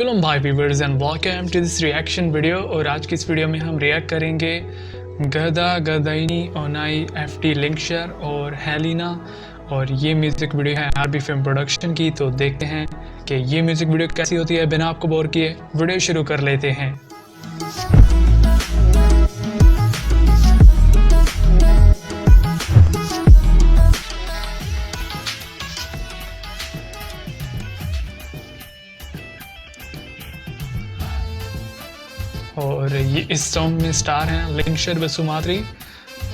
Welcome भाई viewers and welcome to this reaction video. और आज की इस वीडियो में हम रिएक्ट करेंगे गदा गदाइनी ओनाई एफटी लिंकशर और हेलिना। और ये म्यूज़िक वीडियो है आरबी फिल्म प्रोडक्शन की। तो देखते हैं कि ये म्यूज़िक वीडियो कैसी होती है। बिना आपको बोर किए वीडियो शुरू कर लेते हैं। और ये इस सॉन्ग में स्टार हैं लिंकशर बसुमात्री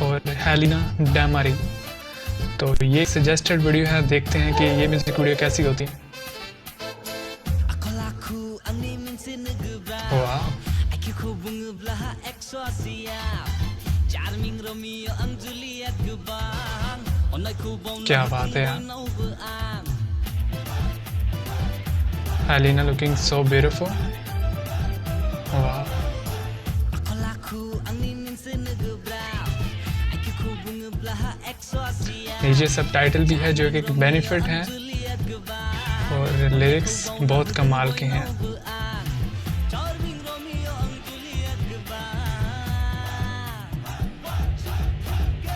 और हेलिना डैमारी। तो ये सजेस्टेड वीडियो है, देखते हैं कि ये म्यूजिक वीडियो कैसी होती है। वाह, क्या बात है यार। Helena looking so beautiful. वाह, नीचे सब टाइटल भी है जो कि एक बेनिफिट है और लिरिक्स बहुत कमाल के हैं।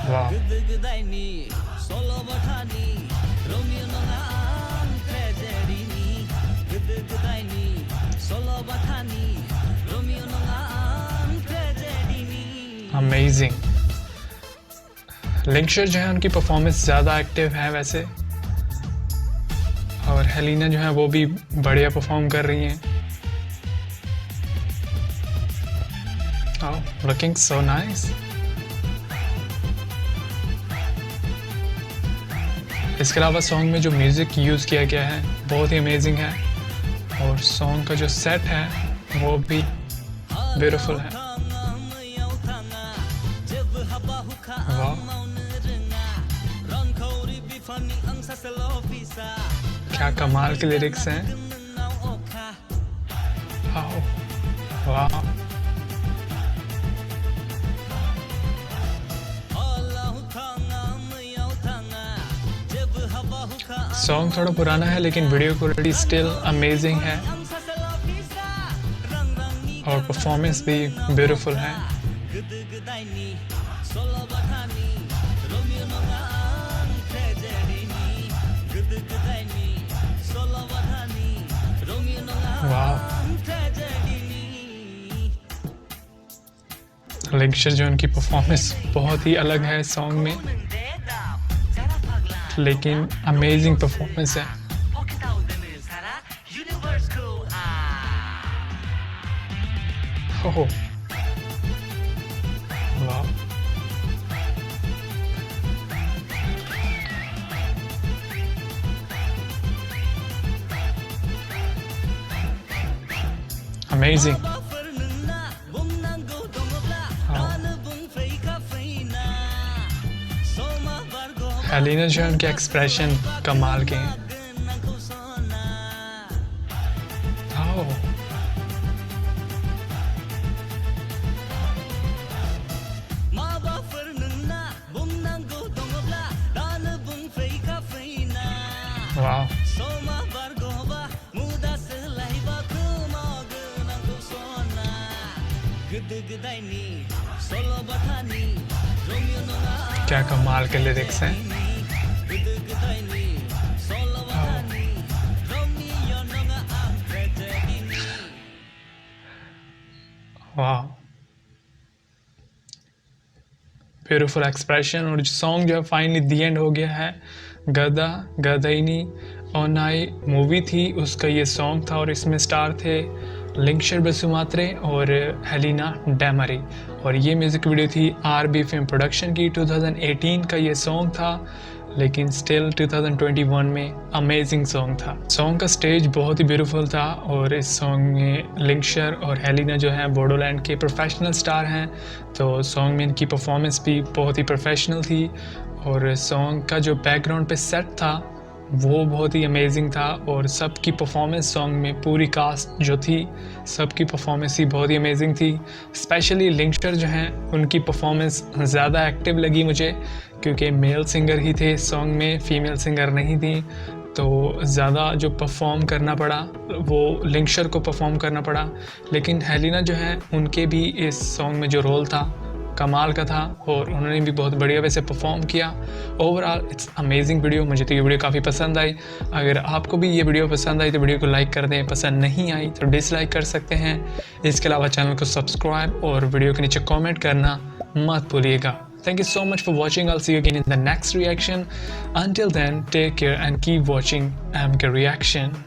वाह, अमेजिंग। लिंकशर जो है उनकी परफॉर्मेंस ज़्यादा एक्टिव है वैसे, और हेलिना जो है वो भी बढ़िया परफॉर्म कर रही हैं। Looking so nice. इसके अलावा सॉन्ग में जो म्यूज़िक यूज़ किया गया है बहुत ही अमेजिंग है, और सॉन्ग का जो सेट है वो भी ब्यूटीफुल है। वाह, क्या कमाल के लिरिक्स हैं। वाह, सॉन्ग थोड़ा पुराना है लेकिन वीडियो क्वालिटी स्टिल अमेजिंग है और परफॉर्मेंस भी ब्यूटीफुल है। वाह, लिंकशर जो उनकी परफॉर्मेंस बहुत ही अलग है सॉन्ग में, लेकिन अमेजिंग परफॉर्मेंस है। ओह, वाह, अमेजिंग। हेलिना जो है उनके एक्सप्रेशन कमाल के हैं। वाह, क्या कमाल के लिरिक्स हैं। वाह, ब्यूटीफुल एक्सप्रेशन। और सॉन्ग जो है फाइनली दी एंड हो गया है। गदा गदाइनी ओनाई मूवी थी, उसका ये सॉन्ग था और इसमें स्टार थे लिंकशर बसुमात्रे और हेलिना डैमारी। और ये म्यूज़िक वीडियो थी आरबी फिल्म प्रोडक्शन की। 2018 का ये सॉन्ग था लेकिन स्टिल 2021 में अमेजिंग सॉन्ग था। सॉन्ग का स्टेज बहुत ही ब्यूटीफुल था और इस सॉन्ग में लिंकशर और हेलिना जो हैं बोडोलैंड के प्रोफेशनल स्टार हैं, तो सॉन्ग में इनकी परफॉर्मेंस भी बहुत ही प्रोफेशनल थी। और सॉन्ग का जो बैकग्राउंड पे सेट था वो बहुत ही अमेजिंग था, और सबकी परफॉर्मेंस सॉन्ग में पूरी कास्ट जो थी सबकी परफॉर्मेंस ही बहुत ही अमेजिंग थी। स्पेशली लिंकशर जो हैं उनकी परफॉर्मेंस ज़्यादा एक्टिव लगी मुझे, क्योंकि मेल सिंगर ही थे सॉन्ग में, फीमेल सिंगर नहीं थी। तो ज़्यादा जो परफॉर्म करना पड़ा वो लिंकशर को परफॉर्म करना पड़ा, लेकिन हेलिना जो है उनके भी इस सॉन्ग में जो रोल था कमाल का था और उन्होंने भी बहुत बढ़िया वैसे परफॉर्म किया। ओवरऑल इट्स अमेजिंग वीडियो, मुझे तो ये वीडियो काफ़ी पसंद आई। अगर आपको भी ये वीडियो पसंद आई तो वीडियो को लाइक कर दें, पसंद नहीं आई तो डिसलाइक कर सकते हैं। इसके अलावा चैनल को सब्सक्राइब और वीडियो के नीचे कॉमेंट करना मत भूलिएगा। Thank you so much for watching. I'll see you again in the next reaction. Until then, take care and keep watching MK Reaction.